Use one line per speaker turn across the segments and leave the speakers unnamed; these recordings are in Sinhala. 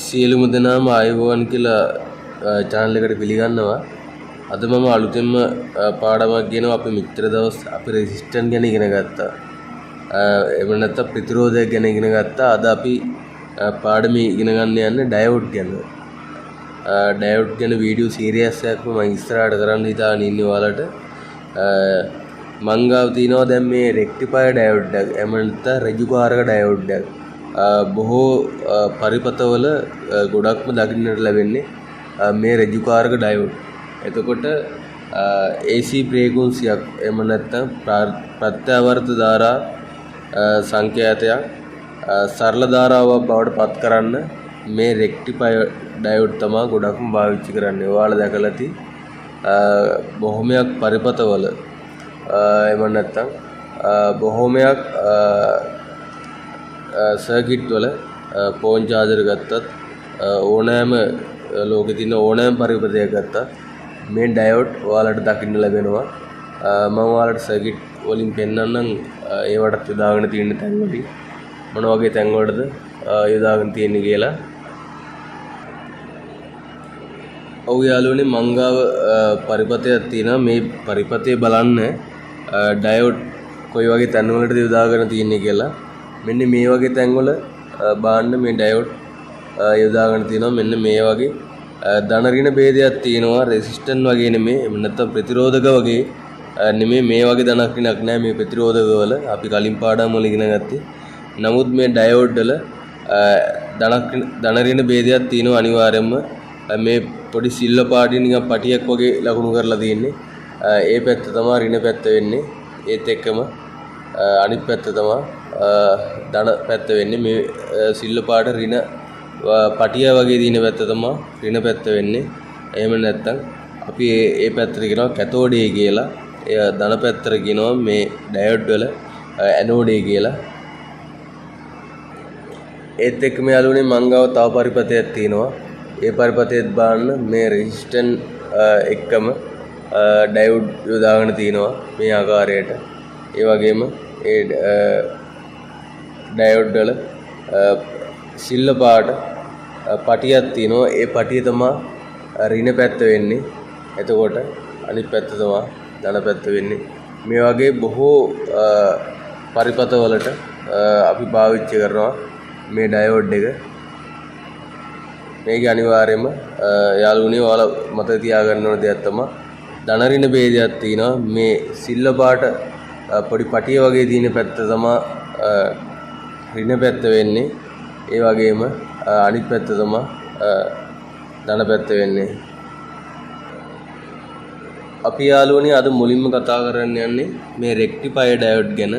සියලුම දෙනාම ආයුබෝවන් කියලා channel එකට පිළිගන්නවා. අද මම අලුතෙන්ම පාඩමක් ගෙනවා. අපි මෙච්චර දවස් අපි resistance ගැන ඉගෙන ගත්තා. එහෙම නැත්නම් ප්‍රතිරෝධය ගැන ඉගෙන ගත්තා. අද අපි පාඩමේ ඉගෙන ගන්න යන්නේ diode ගැන. diode ගැන වීඩියෝ සීරීස් එකක් මම ඉස්සරහට කරන්න හිතාගෙන ඉන්නේ ඔයාලට. මං ගාව තියනවා දැන් මේ rectifier diode එක. එහෙම නැත්නම් රජුකාරක diode එක. බොහෝ පරිපතවල ගොඩක්ම දකින්නට ලැබෙන්නේ මේ රජුකාරක ඩයෝඩ්. එතකොට AC ෆ්‍රීකවන්සියක් එහෙම නැත්නම් ප්‍රත්‍යාවර්ත ධාරා සංකේතයක් සරල ධාරාවක් බවට පත් කරන්න මේ රෙක්ටිෆයර් ඩයෝඩ් තමයි ගොඩක්ම පාවිච්චි කරන්නේ. ඔයාලා දැකලා ඇති බොහොමයක් පරිපතවල එහෙම නැත්නම් බොහොමයක් සර්කිට් වල ෆෝන් චාර්ජර් ගත්තත් ඕනෑම ලෝකෙ තියෙන ඕනෑම පරිපතයක් ගත්තත් මේ ඩයෝඩ් ඔයාලට දකින්න ලැබෙනවා. මම ඔයාලට සර්කිට් වලින් පෙන්නන්නම් ඒවට යොදාගෙන තියෙන තැන් වලින් මොන වගේ තැන් වලටද යොදාගෙන තියෙන්නේ කියලා. ඔව් යාළුවනේ මං ගාව පරිපතයක් තියෙනවා. මේ පරිපතේ බලන්න ඩයෝඩ් කොයි වගේ තැන් වලටද යොදාගෙන තියෙන්නේ කියලා. මෙන්න මේ වගේ තැන්වල බාන්න මේ ඩයෝඩ් යොදාගෙන තියෙනවා. මෙන්න මේ වගේ ධන ඍණ ભેදයක් තියෙනවා. රෙසිස්ටන්ට් වගේ නෙමෙයි, එහෙම නැත්නම් ප්‍රතිරෝධක වගේ නෙමෙයි. මේ වගේ ධනක් ඍණක් නැහැ මේ ප්‍රතිරෝධක වල. අපි කලින් පාඩම් වල ඉගෙන ගත්තේ. නමුත් මේ ඩයෝඩ් වල ධන ඍණ ભેදයක් තියෙනවා අනිවාර්යයෙන්ම. මේ පොඩි සිල්ල පාටින් නිකන් පටියක් වගේ ලකුණු කරලා තියෙන්නේ. ඒ පැත්ත තමයි ඍණ පැත්ත වෙන්නේ. ඒත් එක්කම අනිත් පැත්ත තමයි ධන පැත්ත වෙන්නේ. මේ සිල්ල පාට ඍණ පටිය වගේ දින පැත්ත තමයි ඍණ පැත්ත වෙන්නේ. එහෙම නැත්නම් අපි ඒ පැත්තට කියනවා කැතෝඩේ කියලා. එය ධන පැත්තට කියනවා මේ ඩයෝඩ් වල ඇනෝඩේ කියලා. ඒත් එක්කම යාළුවනේ මං ගාව තව පරිපතයක් තියෙනවා. ඒ පරිපතයේත් බලන්න මේ රෙසිස්ටන්ට් එක්කම ඩයෝඩ් යොදාගෙන තියෙනවා මේ ආකාරයට. ඒ වගේම ඒ ඩයෝඩ් වල සිල්ල පාට පටියක් තියෙනවා. ඒ පටිය තමයි ඍණ පැත්ත වෙන්නේ. එතකොට අනිත් පැත්ත තමයි ධන පැත්ත වෙන්නේ. මේ වගේ බොහෝ පරිපතවලට අපි පාවිච්චි කරනවා මේ ඩයෝඩ් එක. මේක අනිවාර්යයෙන්ම යාළුවනේ ඔයාලා මතක තියාගන්න ඕන දෙයක් තමයි ධන ඍණ ભેදයක් තියෙනවා. මේ සිල්ල පාට පොඩි පටිය වගේ තියෙන පැත්ත තමයි ඍණ පැත්ත වෙන්නේ. ඒ වගේම අනිත් පැත්ත තමයි ධන පැත්ත වෙන්නේ. අපි යාළුවනේ අද මුලින්ම කතා කරන්න යන්නේ මේ රෙක්ටිෆයර් ඩයෝඩ් ගැන.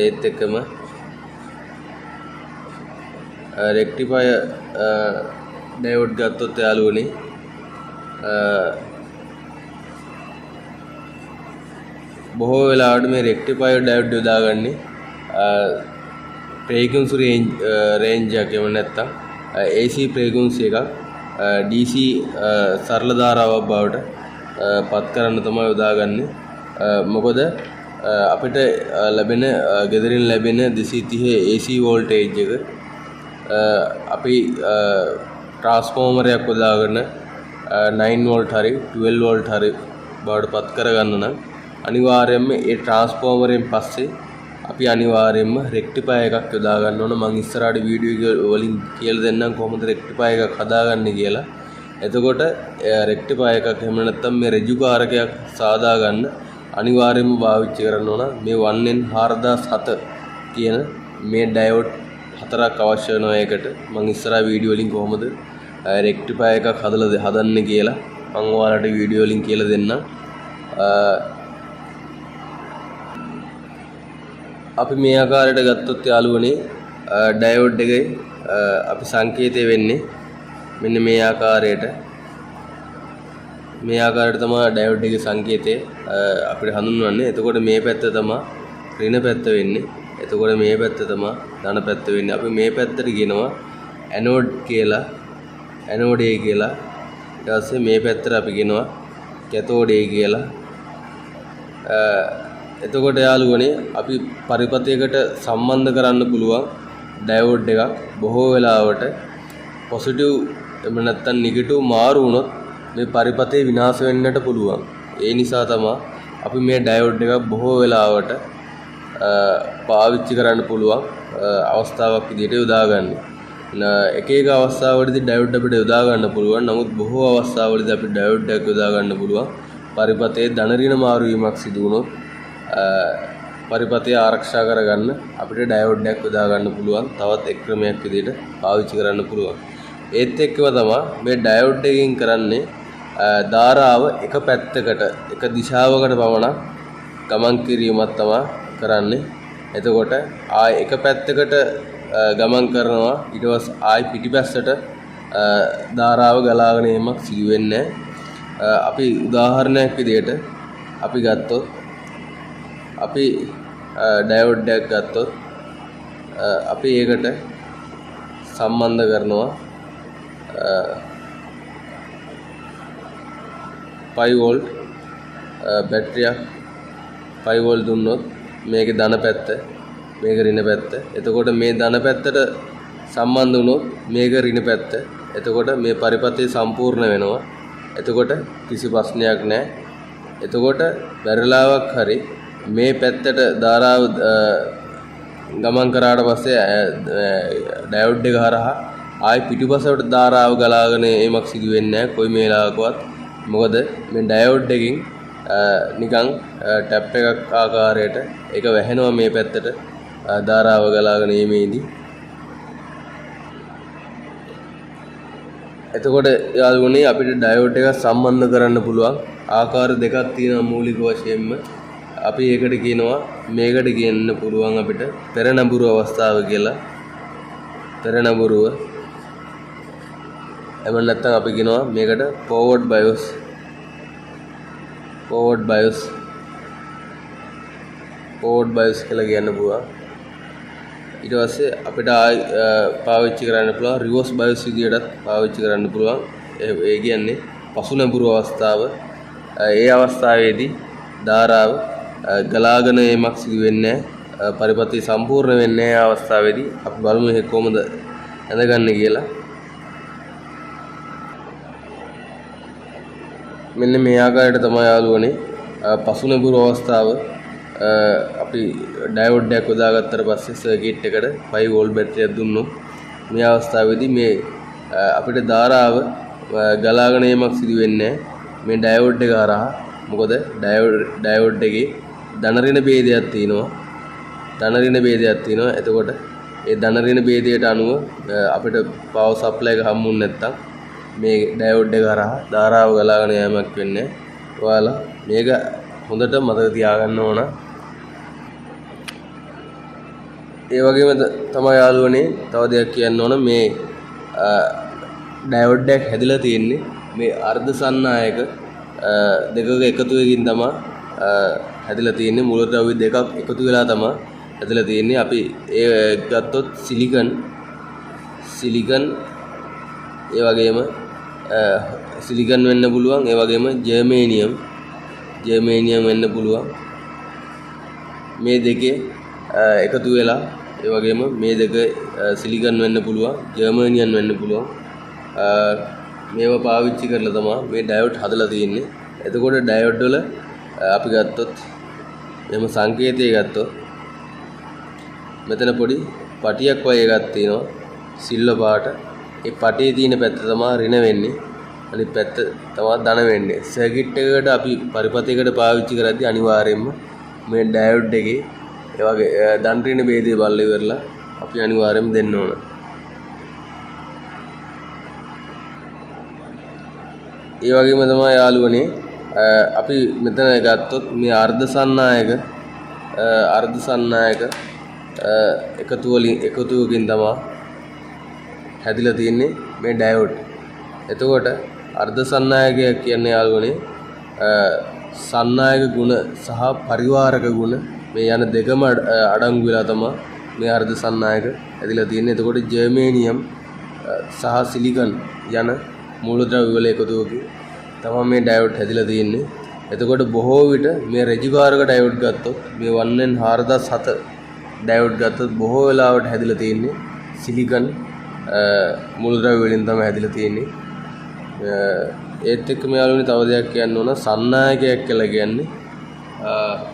ඒත් එක්කම රෙක්ටිෆයර් ඩයෝඩ් ගත්තොත් යාළුවනේ බොහෝ වෙලාවට මේ රෙක්ටිෆයර් ඩයෝඩ් යොදාගන්නේ ෆ්‍රීකවන්සි රේන්ජ් එකක් එහෙම නැත්නම් AC ෆ්‍රීකවන්සි එකක් DC සරල ධාරාවක් බවට පත් කරන්න තමයි යොදාගන්නේ. මොකද අපිට ලැබෙන ගෙදරින් ලැබෙන 230 AC වෝල්ටේජ් එක අපි ට්‍රාන්ස්ෆෝමරයක් යොදාගෙන 9 වෝල්ට් හරි 12 වෝල්ට් හරි බවට පත් කරගන්න නම් අනිවාර්යයෙන්ම ඒ ට්‍රාන්ස්ෆෝමරයෙන් පස්සේ අපි අනිවාර්යයෙන්ම රෙක්ටිෆයර් එකක් යොදා ගන්න ඕන. මම ඉස්සරහට වීඩියෝ වලින් කියලා දෙන්නම් කොහොමද රෙක්ටිෆයර් එකක් හදාගන්නේ කියලා. එතකොට රෙක්ටිෆයර් එකක් එහෙම නැත්නම් මේ රජුකාරකයක් සාදා ගන්න අනිවාර්යයෙන්ම පාවිච්චි කරන්න ඕන මේ 1N4007 කියන මේ ඩයෝඩ් හතරක් අවශ්‍ය වෙනවා. ඒකට මම ඉස්සරහ වීඩියෝ වලින් කොහොමද රෙක්ටිෆයර් එකක් හදන්නේ කියලා මම ඔයාලට වීඩියෝ වලින් කියලා දෙන්නම්. අපි මේ ආකාරයට ගත්තොත් යාළුවනේ ඩයෝඩ් එකේ අපි සංකේතය වෙන්නේ මෙන්න මේ ආකාරයට. මේ ආකාරයට තමයි ඩයෝඩ් එකේ සංකේතය අපිට හඳුන්වන්නේ. එතකොට මේ පැත්ත තමයි ඍණ පැත්ත වෙන්නේ. එතකොට මේ පැත්ත තමයි ධන පැත්ත වෙන්නේ. අපි මේ පැත්තට කියනවා ඇනෝඩ් කියලා, ඇනෝඩේ කියලා. ඊට පස්සේ මේ පැත්තට අපි කියනවා කැතෝඩේ කියලා. එතකොට යාළුවනේ අපි පරිපතයකට සම්බන්ධ කරන්න පුළුවන් ඩයෝඩ් එකක් බොහෝ වෙලාවට පොසිටිව් එහෙම නැත්නම් නෙගටිව් මාරු වුණොත් මේ පරිපතේ විනාශ වෙන්නට පුළුවන්. ඒ නිසා තමයි අපි මේ ඩයෝඩ් එක බොහෝ වෙලාවට පාවිච්චි කරන්න පුළුවන් අවස්ථාවක් විදිහට යොදා ගන්න. එක එක අවස්ථාවලදී ඩයෝඩ් අපිට යොදා ගන්න පුළුවන්. නමුත් බොහෝ අවස්ථාවලදී අපිට ඩයෝඩ් එකක් යොදා ගන්න පුළුවන්. පරිපතේ ධන ඍණ මාරු වීමක් සිදු වුණොත් පරිපතය ආරක්ෂා කරගන්න අපිට ඩයෝඩ් එකක් යොදා ගන්න පුළුවන්. තවත් එක් ක්‍රමයක් විදිහට පාවිච්චි කරන්න පුළුවන්. ඒත් එක්කම තමයි මේ ඩයෝඩ් එකකින් කරන්නේ ධාරාව එක පැත්තකට එක දිශාවකට පමණක් ගමන් කිරීමක් තමයි කරන්නේ. එතකොට ආය එක පැත්තකට ගමන් කරනවා ඊට පස්සේ ආයි පිටිපස්සට ධාරාව ගලාගෙන යීමක් සිදු වෙන්නේ නැහැ. අපි උදාහරණයක් විදිහට අපි ගත්තොත් අපි ඩයෝඩ් එකක් ගත්තොත් අපි ඒකට සම්බන්ධ කරනවා 5 වෝල්ට් බැටරියක් 5 වෝල්ට් දුන්නොත් මේකේ ධන පැත්ත මේක ඍණ පැත්ත. එතකොට මේ ධන පැත්තට සම්බන්ධ වුණොත් මේක ඍණ පැත්ත. එතකොට මේ පරිපතේ සම්පූර්ණ වෙනවා. එතකොට කිසි ප්‍රශ්නයක් නැහැ. එතකොට බැරලාවක් හරි මේ පැත්තට ධාරාව ගමන් කරාට පස්සේ ඩයෝඩ් එක හරහා ආයි පිටිපසට ධාරාව ගලාගෙන එීමක් සිදු වෙන්නේ නැහැ කොයි මේලාවකවත්. මොකද මේ ඩයෝඩ් එකකින් නිකන් ටැප් එකක් ආකාරයට ඒක වැහෙනවා මේ පැත්තට ධාරාව ගලාගෙන එීමේදී. එතකොට යාළුවනේ අපිට ඩයෝඩ් එක සම්බන්ධ කරන්න පුළුවන් ආකාර දෙකක් තියෙනවා මූලික වශයෙන්ම. අපි ඒකට කියනවා මේකට කියන්න පුළුවන් අපිට පෙරනඹුරු අවස්ථාව කියලා. පෙරනඹුරුව එහෙම නැත්නම් අපි කියනවා මේකට ෆෝවර්ඩ් බයොස්. ෆෝවර්ඩ් බයොස් කියලා කියන්න පුළුවන්. ඊට පස්සේ අපිට පාවිච්චි කරන්න පුළුවන් රිවර්ස් බයොස් විදියටත් පාවිච්චි කරන්න පුළුවන්. ඒ කියන්නේ පසුනැඹුරු අවස්ථාව. ඒ අවස්ථාවේදී ධාරාව ගලාගෙන යීමක් සිදු වෙන්නේ නැහැ. පරිපතය සම්පූර්ණ වෙන්නේ නැහැ. අවස්ථාවේදී අපි බලමු ඒක කොහොමද ඇඳගන්නේ කියලා. මෙන්න මේ ආකාරයට තමයි යාළුවනේ පසුනැඹුරු අවස්ථාව අපි ඩයෝඩ් එකක් යොදාගත්තට පස්සේ සර්කිට් එකට 5 වෝල්ට් බැටරියක් දුන්නොත් මේ අවස්ථාවේදී මේ අපිට ධාරාව ගලාගෙන යීමක් සිදු වෙන්නේ නැහැ මේ ඩයෝඩ් එක හරහා. මොකද ඩයෝඩ් එකේ ධන ඍණ ભેදයක් තියෙනවා. ධන ඍණ ભેදයක් තියෙනවා. එතකොට ඒ ධන ඍණ ભેදයට අනුව අපිට පවර් සප්ලයි එක හම්බුනේ නැත්තම් මේ ඩයෝඩ් එක හරහා ධාරාව ගලාගෙන යෑමක් වෙන්නේ. ඔයාලා මේක හොඳට මතක තියාගන්න ඕන. ඒ වගේම තමයි යාළුවනේ තව දෙයක් කියන්න ඕන. මේ ඩයෝඩ් එක හැදිලා තියෙන්නේ මේ අර්ධ සන්නායක දෙකක එකතුවකින් තමයි හැදිලා තියෙන්නේ. මූලද්‍රව්‍ය දෙකක් එකතු වෙලා තමයි හැදිලා තියෙන්නේ. අපි ඒ ගත්තොත් සිලිකන් ඒ වගේම සිලිකන් වෙන්න පුළුවන්. ඒ වගේම ජර්මේනියම් වෙන්න පුළුවන්. මේ දෙකේ එකතු වෙලා ඒ වගේම මේ දෙක සිලිකන් වෙන්න පුළුවන්, ජර්මේනියම් වෙන්න පුළුවන්. මේවා පාවිච්චි කරලා තමයි මේ ඩයෝඩ් හදලා තියෙන්නේ. එතකොට ඩයෝඩ් වල අපි ගත්තොත් එහෙම සංකේතය ගත්තොත් මෙතන පොඩි පටියක් වගේ එකක් තියෙනවා සිල්වර් පාට. ඒ පටියේ තියෙන පැත්ත තමයි ඍණ වෙන්නේ. අනිත් පැත්ත තමයි ධන වෙන්නේ. සර්කිට් එකකට අපි පරිපතයකට පාවිච්චි කරද්දී අනිවාර්යයෙන්ම මේ ඩයෝඩ් එකේ ඒ වගේ ධන ඍණ ભેදය බලලා ඉවරලා අපි අනිවාර්යයෙන්ම දෙන්න ඕන. ඒ වගේම තමයි යාළුවනේ අපි මෙතන ගත්තොත් මේ අර්ධ සන්නායක එකතුවකින් තමයි හැදිලා තියෙන්නේ මේ ඩයෝඩ්. එතකොට අර්ධ සන්නායකය කියන්නේ යාළුවනේ සන්නායක ගුණ සහ පරිවාරක ගුණ මේ යන දෙකම අඩංගු වෙලා තමයි මේ අර්ධ සන්නායක හැදිලා තියෙන්නේ. එතකොට ජර්මේනියම් සහ සිලිකන් යන මූලද්‍රව්‍ය වල එකතුවකින් තමයි මේ ඩයෝඩ් හැදිලා තියෙන්නේ. එතකොට බොහෝ විට මේ රෙජිකාරක ඩයෝඩ් ගත්තොත් මේ 1N4007 ඩයෝඩ් ගත්තොත් බොහෝ වෙලාවට හැදිලා තියෙන්නේ සිලිකන් මූලද්‍රව්‍ය වලින් තමයි හැදිලා තියෙන්නේ. ඒත් එක්කම යාළුවනේ තව දෙයක් කියන්න ඕන සන්නායකයක් කියලා කියන්නේ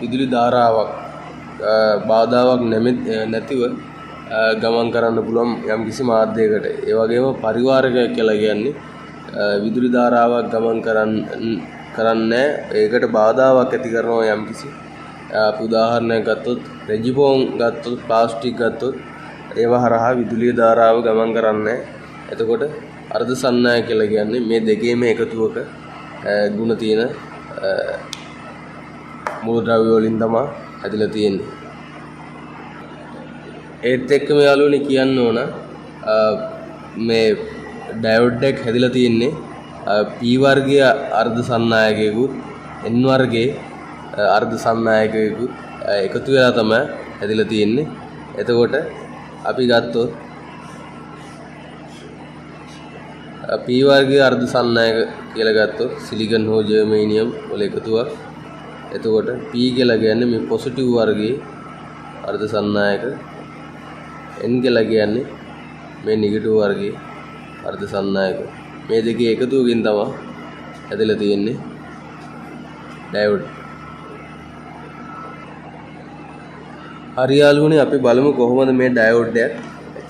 විදුලි ධාරාවක් බාධාවක් නැතිව ගමන් කරන්න පුළුවන් යම්කිසි මාධ්‍යයකට. ඒ වගේම පරිවාරකයක් කියලා කියන්නේ විදුලි ධාරාවක් ගමන් කරන්නේ ඒකට බාධාවක් ඇති කරනවා යම්කිසි. අපි උදාහරණයක් ගත්තොත් රෙජිපෝන් ගත්තොත් ප්ලාස්ටික් ගත්තොත් ඒවා හරහා විදුලි ධාරාව ගමන් කරන්නේ. එතකොට අර්ධ සන්නායක කියලා කියන්නේ මේ දෙකේම එකතුවක ಗುಣ තියෙන මූලද්‍රව්‍ය වලින් තමයි හැදිලා තියෙන්නේ. ඒත් එක්කම යාළුවනේ කියන්න ඕන මේ ඩයෝඩ් එක හැදිලා තියෙන්නේ P වර්ගයේ අර්ධ සන්නායකයකුත් N වර්ගයේ අර්ධ සන්නායකයකුත් එකතු වෙලා තමයි හැදිලා තියෙන්නේ. එතකොට අපි ගත්තොත් P වර්ගයේ අර්ධ සන්නායක කියලා ගත්තොත් සිලිකන් හෝ ජර්මේනියම් වල එකතුවක්. එතකොට P කියලා කියන්නේ මේ පොසිටිව් වර්ගයේ අර්ධ සන්නායක. N කියලා කියන්නේ මේ නෙගටිව් වර්ගයේ අර්ධ සන්නායක. මේ දෙකේ එකතුවකින් තමයි හැදලා තියෙන්නේ ඩයෝඩ්. හරි යාළුවනේ අපි බලමු කොහොමද මේ ඩයෝඩ් එක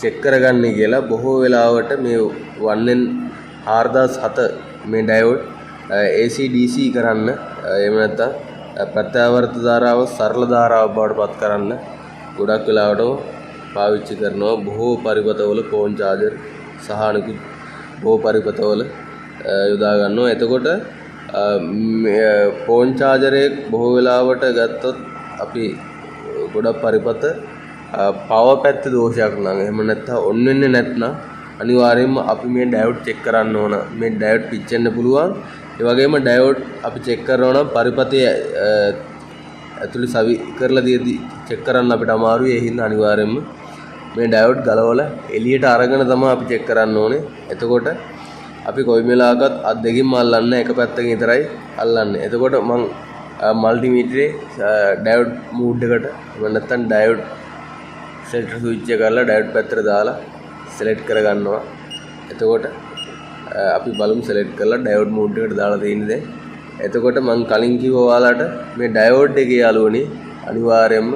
චෙක් කරගන්නේ කියලා. බොහෝ වෙලාවට මේ 1N 4007 මේ ඩයෝඩ් AC DC කරන්න එහෙම නැත්නම් ප්‍රත්‍යාවර්ත ධාරාව සරල ධාරාවක් බවට පත් කරන්න ගොඩක් වෙලාවට පාවිච්චි කරනවා. බොහෝ පරිපථවල ෆෝන් චාර්ජර් සහ අනිකුත් බොහෝ පරිපථවල යොදා ගන්නවා. එතකොට ෆෝන් චාර්ජරේ බොහෝ වෙලාවට ගත්තොත් අපි ගොඩක් පරිපථ පවර් පැත්තේ දෝෂයක් නම් එහෙම නැත්නම් ඔන් වෙන්නේ නැත්නම් අනිවාර්යයෙන්ම අපි මේ ඩයෝඩ් චෙක් කරන්න ඕන. මේ ඩයෝඩ් පිච්චෙන්න පුළුවන්. ඒ වගේම ඩයෝඩ් අපි චෙක් කරනවා නම් පරිපථයේ ඇතුළේ සවි කරලා දියදී චෙක් කරන්න අපිට අමාරුයි. ඒ හින්දා අනිවාර්යයෙන්ම මේ ඩයෝඩ් ගලවලා එළියට අරගෙන තමයි අපි චෙක් කරන්න ඕනේ. එතකොට අපි කොයි වෙලාවකත් අත් දෙකින්ම අල්ලන්නේ එක පැත්තකින් විතරයි අල්ලන්නේ. එතකොට මම මල්ටිමීටරේ ඩයෝඩ් මූඩ් එකට එහෙම නැත්නම් ඩයෝඩ් සෙලෙක්ටර් ස්විච් එක කරලා ඩයෝඩ් පැත්තට දාලා සිලෙක්ට් කරගන්නවා. එතකොට අපි බලමු සිලෙක්ට් කරලා ඩයෝඩ් මූඩ් එකට දාලා තියෙන්නේ දැන්. එතකොට මම කලින් කිව්වා ඔයාලට මේ ඩයෝඩ් එකේ යාළුවනේ අනිවාර්යයෙන්ම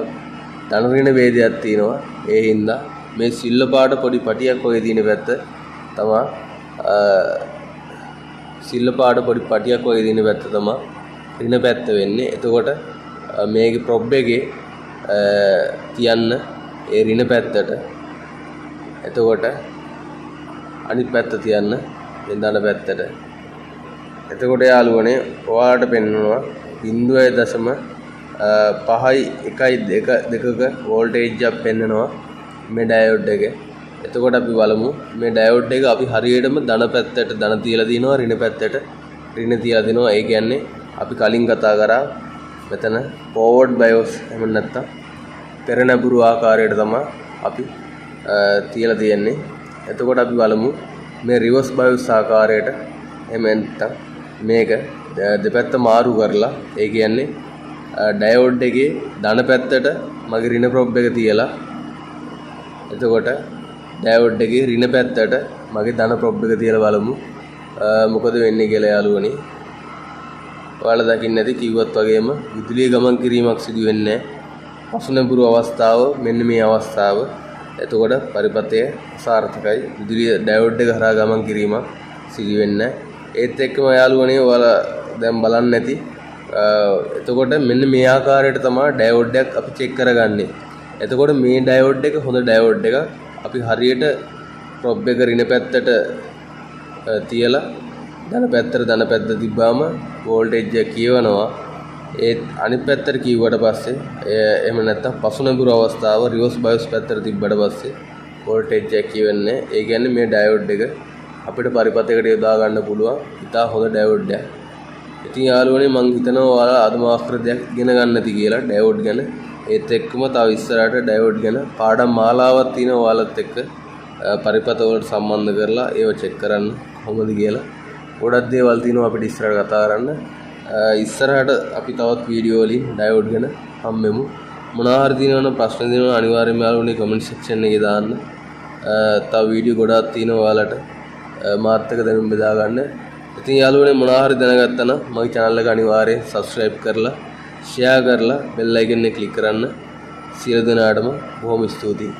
ධන ඍණ ભેදයක් තියෙනවා. ඒ හින්දා මේ සිල්ල පාට පොඩි පටියක් ඔය තියෙන පැත්ත තමයි සිල්ල පාට පොඩි පටියක් ඔය තියෙන පැත්ත තමයි ඍණ පැත්ත වෙන්නේ. එතකොට මේකේ ප්‍රොබ් එකේ තියන්න ඒ ඍණ පැත්තට. එතකොට අනිත් පැත්ත තියන්න මේ ධන පැත්තට. එතකොට යාළුවනේ ඔයාලට පෙන්වනවා 0.5.1.2ක වෝල්ටේජ් එකක් පෙන්වනවා මේ ඩයෝඩ් එක. එතකොට අපි බලමු මේ ඩයෝඩ් එක අපි හරියටම ධන පැත්තට ධන තියලා දිනවා ඍණ පැත්තට ඍණ තියලා දිනවා. ඒ කියන්නේ අපි කලින් කතා කරා මෙතන ෆෝවර්ඩ් බයෝස් එහෙම නැත්නම් පෙර නැඹුරු ආකාරයට තමයි අපි තියලා තියෙන්නේ. එතකොට අපි බලමු මේ රිවර්ස් බයෝස් ආකාරයට එහෙම නැත්නම් මේක දෙපැත්ත මාරු කරලා ඒ කියන්නේ ඩයෝඩ් එකේ ධන පැත්තට මගේ ඍණ ප්‍රොබ් එක තියලා එතකොට ඩයෝඩ් එකේ ඍණ පැත්තට මගේ ධන ප්‍රොබ් එක තියලා බලමු මොකද වෙන්නේ කියලා යාළුවනේ. ඔයාලා දකින්න ඇති කිව්වත් වගේම විදුලිය ගමන් කිරීමක් සිදු වෙන්නේ නැහැ. පසුනැඹුරු අවස්ථාව මෙන්න මේ අවස්ථාව. එතකොට පරිපථය සාර්ථකයි. විදුලිය ඩයෝඩ් එක හරහා ගමන් කිරීමක් සිදු වෙන්නේ නැහැ. ඒත් එක්කම යාළුවනේ ඔයාලා දැන් බලන්න ඇති. එතකොට මෙන්න මේ ආකාරයට තමයි ඩයෝඩ් එකක් අපි චෙක් කරගන්නේ. එතකොට මේ ඩයෝඩ් එක හොඳ ඩයෝඩ් එකක්. අපි හරියට ප්‍රොබ් එක ඍණ පැත්තට තියලා ධන පැත්තට තිබ්බාම වෝල්ටේජ් එක කියවනවා. ඒ අනිත් පැත්තට කිව්වට පස්සේ එහෙම නැත්නම් පසුනැඹුරු අවස්ථාව රිවර්ස් බයෝස් පැත්තට තිබ්බට පස්සේ වෝල්ටේජ් එක කියවෙන්නේ. ඒ කියන්නේ මේ ඩයෝඩ් එක අපිට පරිපථයකට යොදා ගන්න පුළුවන් ඉතා හොඳ ඩයෝඩ් එකක්. ඉතින් යාළුවනේ මම හිතනවා ඔයාලා අද මාස්ටර් දෙයක් ඉගෙන ගන්න ඇති කියලා ඩයෝඩ් ගැන. ඒත් එක්කම තව ඉස්සරහට ඩයෝඩ් ගැන පාඩම් මාලාවක් තියෙනවා ඔයාලත් එක්ක පරිපථ වලට සම්බන්ධ කරලා ඒව චෙක් කරන්න කොහොමද කියලා. ගොඩක් දේවල් තියෙනවා අපිට ඉස්සරහට කතා කරන්න. ඉස්සරහට අපි තවත් වීඩියෝ වලින් ඩයෝඩ් ගැන හම්බෙමු. මොනවා හරි තියෙනවනම් ප්‍රශ්න දෙනවා අනිවාර්යයෙන්ම යාළුවනේ කමෙන්ට් සෙක්ෂන් එකේ දාන්න. තව වීඩියෝ ගොඩාක් තියෙනවා ඔයාලට මාත් එක්ක දැනුම් බෙදා ගන්න. ඉතින් යාළුවනේ මොනවා හරි දැනගත්තා නම් මගේ channel එක අනිවාර්යෙන් subscribe කරලා share කරලා bell icon එක click කරන්න. සියලු දෙනාටම බොහොම ස්තුතියි.